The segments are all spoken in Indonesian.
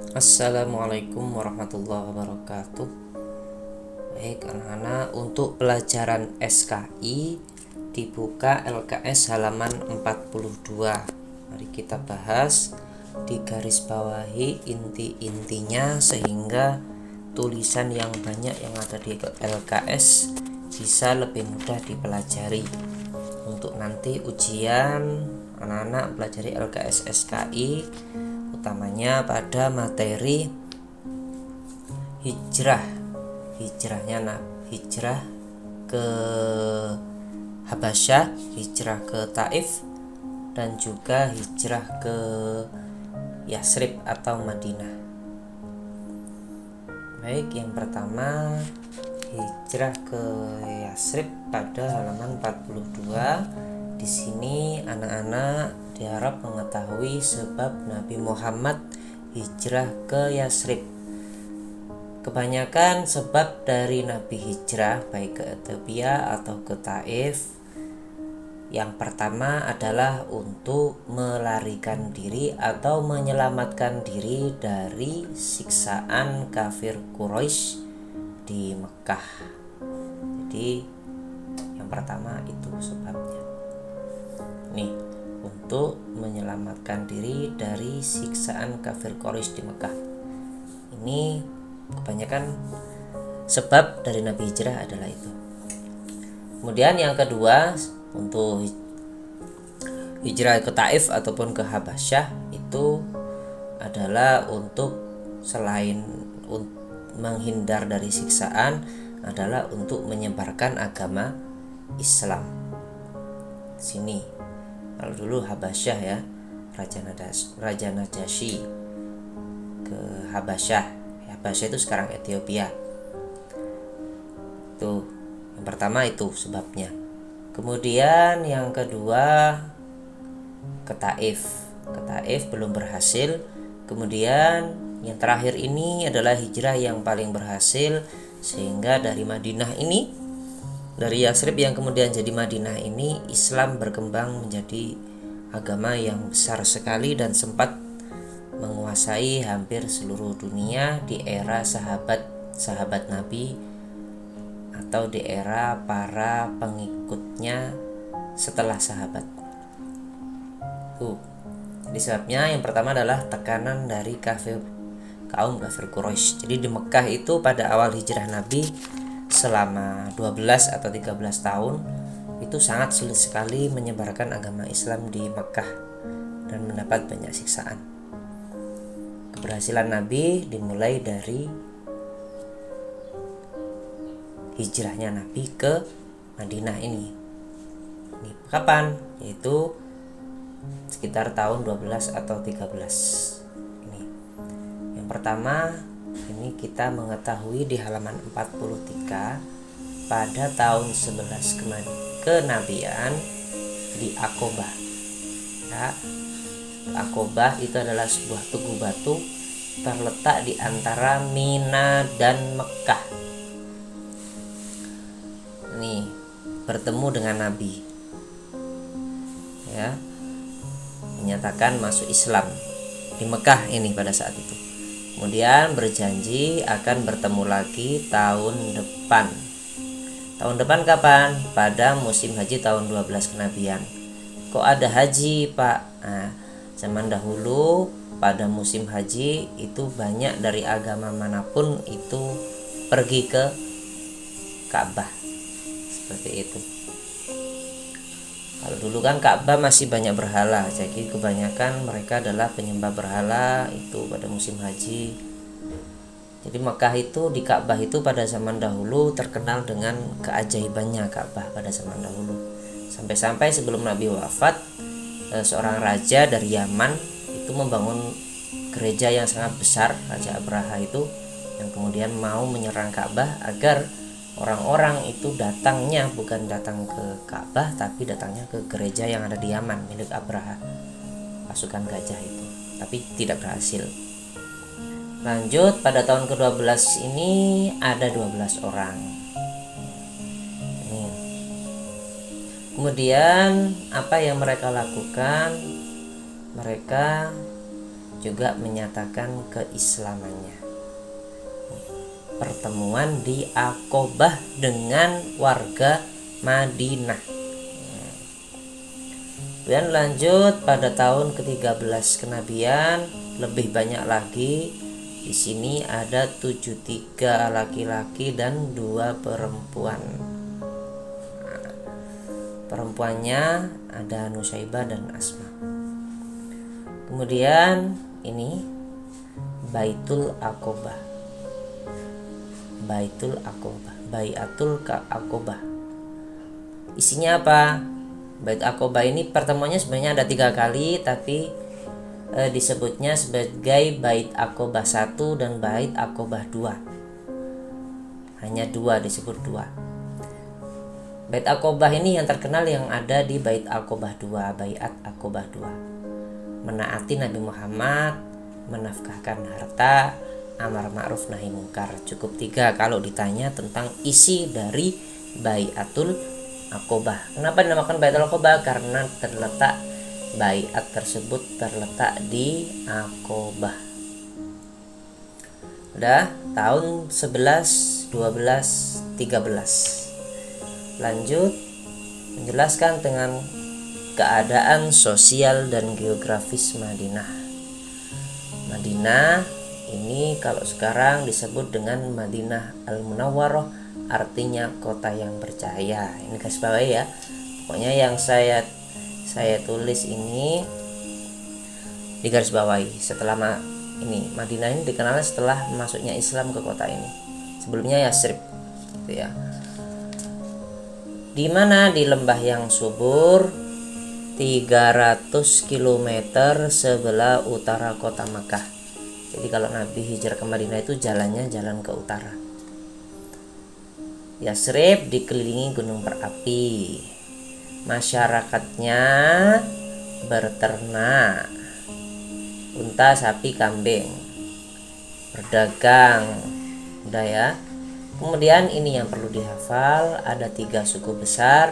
Assalamualaikum warahmatullahi wabarakatuh. Baik anak-anak, untuk pelajaran SKI dibuka LKS halaman 42. Mari kita bahas, di garis bawahi inti-intinya sehingga tulisan yang banyak yang ada di LKS bisa lebih mudah dipelajari. Untuk nanti ujian, anak-anak pelajari LKS SKI utamanya pada materi hijrah ke Habasyah, hijrah ke Taif, dan juga hijrah ke Yasrib atau Madinah. Baik, yang pertama hijrah ke Yasrib pada halaman 42. Di sini anak-anak diharap mengetahui sebab Nabi Muhammad hijrah ke Yasrib. Kebanyakan sebab dari Nabi hijrah baik ke Ethiopia atau ke Taif, yang pertama adalah untuk melarikan diri atau menyelamatkan diri dari siksaan kafir Quraisy di Mekah. Jadi yang pertama itu sebabnya. Nih, untuk menyelamatkan diri dari siksaan kafir Quraisy di Mekah. Ini kebanyakan sebab dari Nabi hijrah adalah itu. Kemudian yang kedua, untuk hijrah ke Taif ataupun ke Habasyah itu adalah untuk selain menghindar dari siksaan, adalah untuk menyebarkan agama Islam. Sini, kalau dulu Habasyah ya, Raja Najasyi ke Habasyah. Habasyah itu sekarang Ethiopia. Tuh, yang pertama itu sebabnya. Kemudian yang kedua ke Taif. Ke Taif belum berhasil. Kemudian yang terakhir ini adalah hijrah yang paling berhasil, sehingga dari Madinah ini, dari Yasrib yang kemudian jadi Madinah ini, Islam berkembang menjadi agama yang besar sekali dan sempat menguasai hampir seluruh dunia di era sahabat Nabi atau di era para pengikutnya setelah sahabat. Jadi sebabnya yang pertama adalah tekanan dari kaum kafir Quraisy. Jadi di Mekah itu pada awal hijrah Nabi selama 12 atau 13 tahun itu sangat sulit sekali menyebarkan agama Islam di Mekah dan mendapat banyak siksaan. Keberhasilan Nabi dimulai dari hijrahnya Nabi ke Madinah ini. Ini kapan? Yaitu sekitar tahun 12 atau 13. Ini. Yang pertama, ini kita mengetahui di halaman 43 pada tahun 11 kenabian di Aqobah. Ya, Aqobah itu adalah sebuah tugu batu terletak di antara Mina dan Mekah. Nih, bertemu dengan Nabi. Ya, menyatakan masuk Islam di Mekah ini pada saat itu. Kemudian berjanji akan bertemu lagi tahun depan. Tahun depan kapan? Pada musim haji tahun 12 kenabian. Kok ada haji, Pak? Nah, zaman dahulu pada musim haji itu banyak dari agama manapun itu pergi ke Ka'bah. Seperti itu. Kalau dulu kan Ka'bah masih banyak berhala, jadi kebanyakan mereka adalah penyembah berhala itu pada musim haji. Jadi Mekah itu, di Ka'bah itu pada zaman dahulu terkenal dengan keajaibannya Ka'bah pada zaman dahulu. Sampai-sampai sebelum Nabi wafat, seorang raja dari Yaman itu membangun gereja yang sangat besar, Raja Abraha itu, yang kemudian mau menyerang Ka'bah agar orang-orang itu datangnya bukan datang ke Ka'bah, tapi datangnya ke gereja yang ada di Yaman milik Abraha, pasukan gajah itu. Tapi tidak berhasil. Lanjut, pada tahun ke-12 ini ada 12 orang. Kemudian apa yang mereka lakukan? Mereka juga menyatakan keislamannya. Pertemuan di Aqobah dengan warga Madinah. Kemudian lanjut pada tahun ke-13 kenabian, lebih banyak lagi. Di sini ada 73 laki-laki dan 2 perempuan. Perempuannya ada Nusaibah dan Asma. Kemudian ini Baitul Aqobah. Baitul Aqobah, Baiatul Aqobah. Isinya apa? Bait Aqobah ini pertemuannya sebenarnya ada 3 kali, tapi disebutnya sebagai Bait Aqobah 1 dan Bait Aqobah 2. Hanya 2 disebut 2. Bait Aqobah ini yang terkenal yang ada di Bait Aqobah 2, Baiat Aqobah 2. Menaati Nabi Muhammad, menafkahkan harta, amar ma'ruf nahi mungkar. Cukup 3 kalau ditanya tentang isi dari Baiatul Aqobah. Kenapa dinamakan Baitul Aqobah? Karena terletak baiat tersebut terletak di Aqobah. Udah tahun 11, 12, 13. Lanjut menjelaskan dengan keadaan sosial dan geografis Madinah. Madinah ini kalau sekarang disebut dengan Madinah Al-Munawwarah, artinya kota yang bercahaya. Ini garis bawah ya. Pokoknya yang saya tulis ini di garis bawahi. Setelah ini Madinah ini dikenal setelah masuknya Islam ke kota ini. Sebelumnya Yasrib, gitu ya. Di mana di lembah yang subur 300 km sebelah utara kota Makkah. Jadi kalau Nabi hijrah ke Madinah itu jalannya jalan ke utara. Yasrib dikelilingi gunung berapi. Masyarakatnya berternak unta, sapi, kambing, berdagang. Udah ya. Kemudian ini yang perlu dihafal, ada 3 suku besar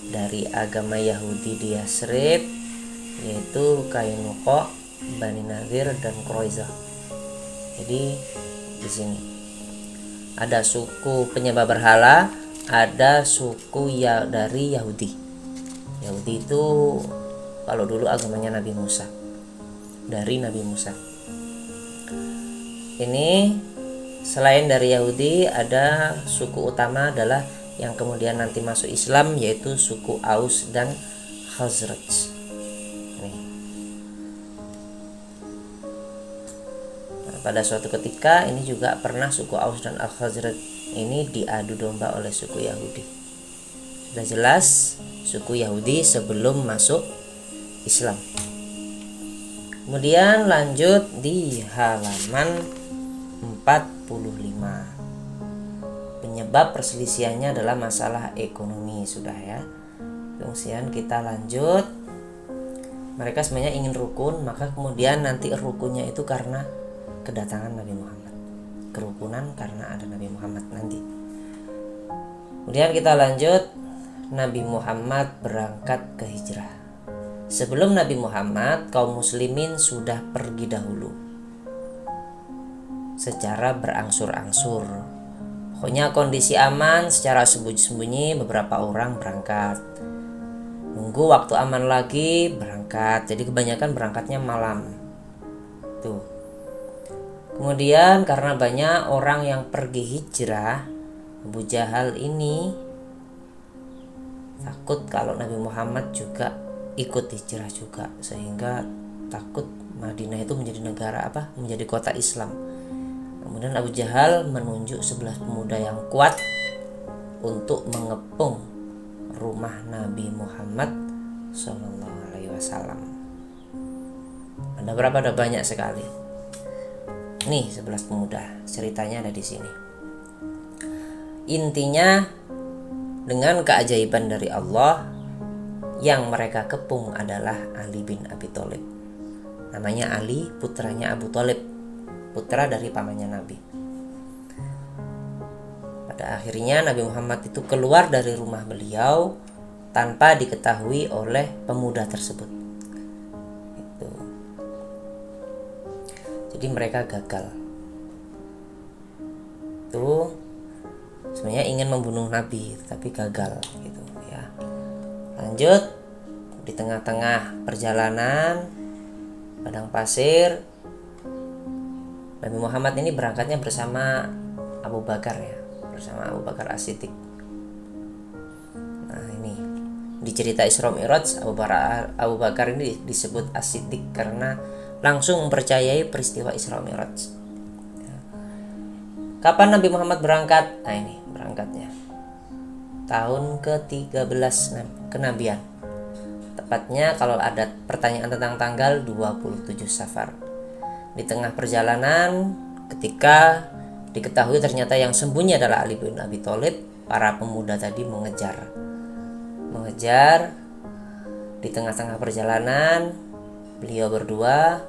dari agama Yahudi di Yasrib, yaitu Qainuqa, Bani Nadir, dan Quraizah. Jadi di sini ada suku penyembah berhala, ada suku dari Yahudi. Yahudi itu kalau dulu agamanya Nabi Musa, dari Nabi Musa. Ini selain dari Yahudi ada suku utama adalah yang kemudian nanti masuk Islam, yaitu suku Aus dan Khazraj. Pada suatu ketika ini juga pernah suku Aus dan Al-Khazraj ini diadu domba oleh suku Yahudi. Sudah jelas suku Yahudi sebelum masuk Islam. Kemudian lanjut di halaman 45. Penyebab perselisihannya adalah masalah ekonomi, sudah ya. Kemudian kita lanjut. Mereka sebenarnya ingin rukun, maka kemudian nanti rukunnya itu karena kedatangan Nabi Muhammad, kerukunan karena ada Nabi Muhammad nanti. Kemudian kita lanjut, Nabi Muhammad berangkat ke hijrah. Sebelum Nabi Muhammad, kaum muslimin sudah pergi dahulu secara berangsur-angsur. Pokoknya kondisi aman, secara sembunyi-sembunyi beberapa orang berangkat. Nunggu waktu aman lagi berangkat. Jadi kebanyakan berangkatnya malam. Tuh. Kemudian karena banyak orang yang pergi hijrah, Abu Jahal ini takut kalau Nabi Muhammad juga ikut hijrah juga, sehingga takut Madinah itu menjadi negara menjadi kota Islam. Kemudian Abu Jahal menunjuk 11 pemuda yang kuat untuk mengepung rumah Nabi Muhammad SAW. Ada berapa? Ada banyak sekali. Nih 11 pemuda, ceritanya ada di sini. Intinya dengan keajaiban dari Allah, yang mereka kepung adalah Ali bin Abi Thalib. Namanya Ali, putranya Abu Thalib, putra dari pamannya Nabi. Pada akhirnya Nabi Muhammad itu keluar dari rumah beliau tanpa diketahui oleh pemuda tersebut. Jadi mereka gagal. Itu sebenarnya ingin membunuh Nabi tapi gagal gitu ya. Lanjut, di tengah-tengah perjalanan padang pasir, Nabi Muhammad ini berangkatnya bersama Abu Bakar ya, bersama Abu Bakar As-Siddiq. Nah ini di cerita Isra Mi'raj, Abu Bakar ini disebut As-Siddiq karena langsung mempercayai peristiwa Isra Mi'raj. Kapan Nabi Muhammad berangkat? Nah ini berangkatnya tahun ke-13 kenabian. Tepatnya kalau ada pertanyaan tentang tanggal 27 Safar. Di tengah perjalanan, ketika diketahui ternyata yang sembunyi adalah Ali bin Abi Thalib, para pemuda tadi mengejar. Di tengah-tengah perjalanan, beliau berdua,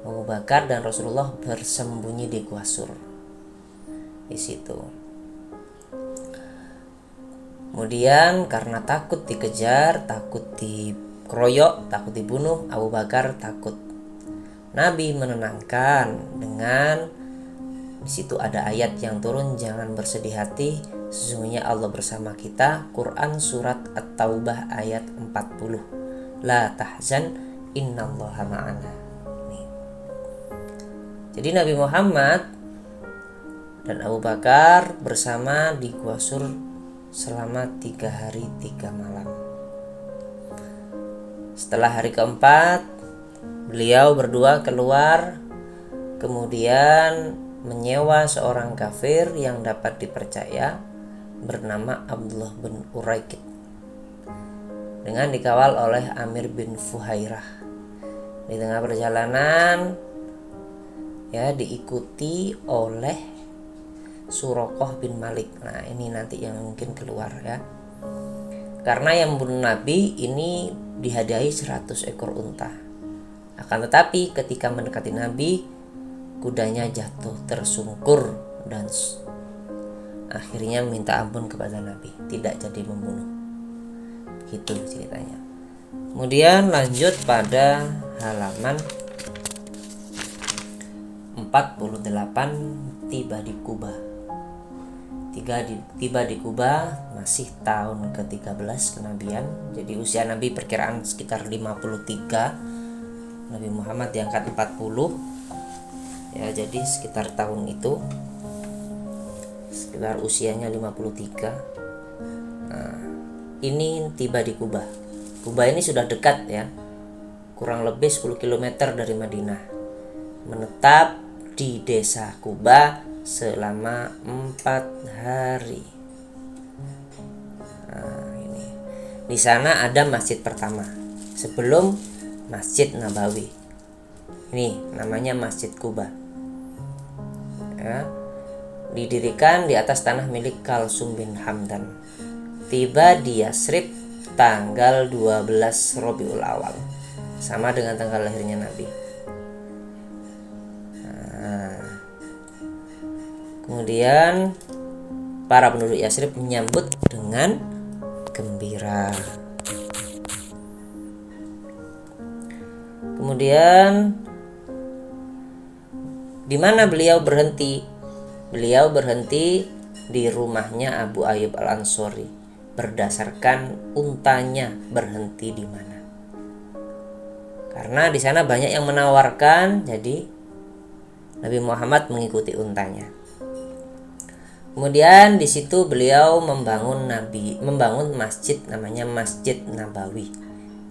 Abu Bakar dan Rasulullah bersembunyi di Gua Sur. Di situ. Kemudian karena takut dikejar, takut dikeroyok, takut dibunuh, Abu Bakar takut. Nabi menenangkan dengan di situ ada ayat yang turun, jangan bersedih hati, sesungguhnya Allah bersama kita. Quran surat At-Taubah ayat 40. La tahzan innallaha ma'ana. Jadi Nabi Muhammad dan Abu Bakar bersama di Gua Sur selama 3 hari 3 malam. Setelah hari keempat, beliau berdua keluar, kemudian menyewa seorang kafir yang dapat dipercaya bernama Abdullah bin Uraikid dengan dikawal oleh Amir bin Fuhairah. Di tengah perjalanan ya diikuti oleh Suraqah bin Malik. Nah ini nanti yang mungkin keluar ya, karena yang membunuh Nabi ini dihadiahi 100 ekor unta. Akan tetapi ketika mendekati Nabi, kudanya jatuh tersungkur dan akhirnya minta ampun kepada Nabi, tidak jadi membunuh. Gitu ceritanya. Kemudian lanjut pada halaman 48, tiba di Kuba. Tiba di Kuba masih tahun ke-13 kenabian. Jadi usia Nabi perkiraan sekitar 53. Nabi Muhammad diangkat 40 ya, jadi sekitar tahun itu sekitar usianya 53. Nah, ini tiba di Kuba. Kuba ini sudah dekat ya, kurang lebih 10 km dari Madinah. Menetap di desa Kuba selama 4 hari. Nah, ini di sana ada masjid pertama sebelum Masjid Nabawi. Ini namanya Masjid Kuba. Ya, didirikan di atas tanah milik Kalsum bin Hamdan. Tiba di Yasrib tanggal 12 Rabiul Awal, sama dengan tanggal lahirnya Nabi. Nah, kemudian para penduduk Yasrib menyambut dengan gembira. Kemudian di mana beliau berhenti? Beliau berhenti di rumahnya Abu Ayyub Al-Ansori berdasarkan untanya berhenti di mana. Karena di sana banyak yang menawarkan, jadi Nabi Muhammad mengikuti untanya. Kemudian di situ beliau membangun masjid namanya Masjid Nabawi.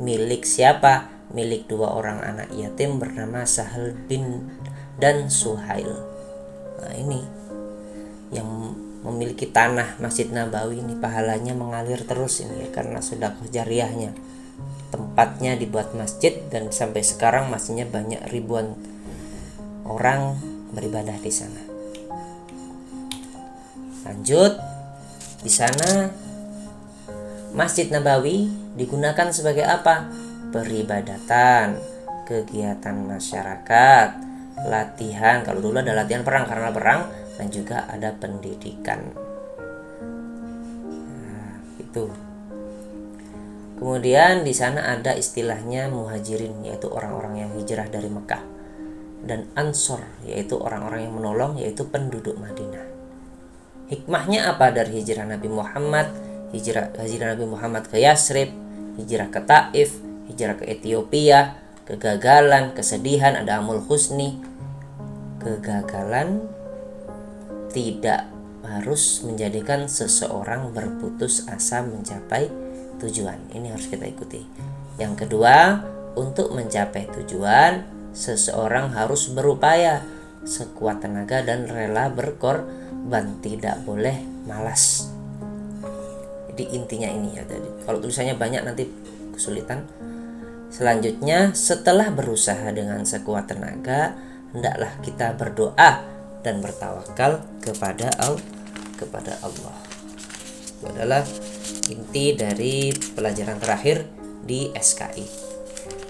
Milik siapa? Milik 2 orang anak yatim bernama Sahal bin dan Suhail. Nah ini yang memiliki tanah Masjid Nabawi ini pahalanya mengalir terus ini ya, karena sedekah jariyahnya. Tempatnya dibuat masjid dan sampai sekarang masjidnya banyak ribuan orang beribadah di sana. Lanjut, di sana Masjid Nabawi digunakan sebagai apa? Peribadatan, kegiatan masyarakat, latihan. Kalau dulu ada latihan perang karena perang, dan juga ada pendidikan. Nah, itu. Kemudian di sana ada istilahnya muhajirin, yaitu orang-orang yang hijrah dari Mekah. dan Ansor, yaitu orang-orang yang menolong, yaitu penduduk Madinah. Hikmahnya apa dari hijrah Nabi Muhammad? Hijrah Nabi Muhammad ke Yasrib, hijrah ke Taif, hijrah ke Ethiopia, kegagalan, kesedihan, ada Amul Husni. Kegagalan tidak harus menjadikan seseorang berputus asa mencapai tujuan. Ini harus kita ikuti. Yang kedua, untuk mencapai tujuan, seseorang harus berupaya sekuat tenaga dan rela berkorban, tidak boleh malas. Jadi intinya ini ya tadi. Kalau tulisannya banyak nanti kesulitan. Selanjutnya, setelah berusaha dengan sekuat tenaga, hendaklah kita berdoa dan bertawakal kepada Allah. Itu adalah inti dari pelajaran terakhir di SKI.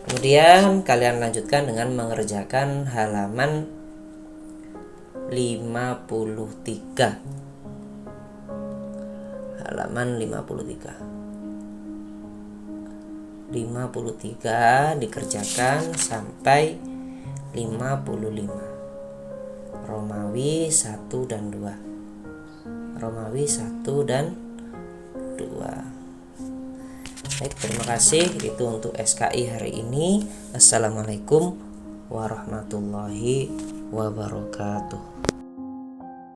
Kemudian kalian lanjutkan dengan mengerjakan halaman 53. Halaman 53 dikerjakan sampai 55. Romawi 1 dan 2. Romawi 1 dan 2. Baik, terima kasih. Itu untuk SKI hari ini. Assalamualaikum warahmatullahi wabarakatuh.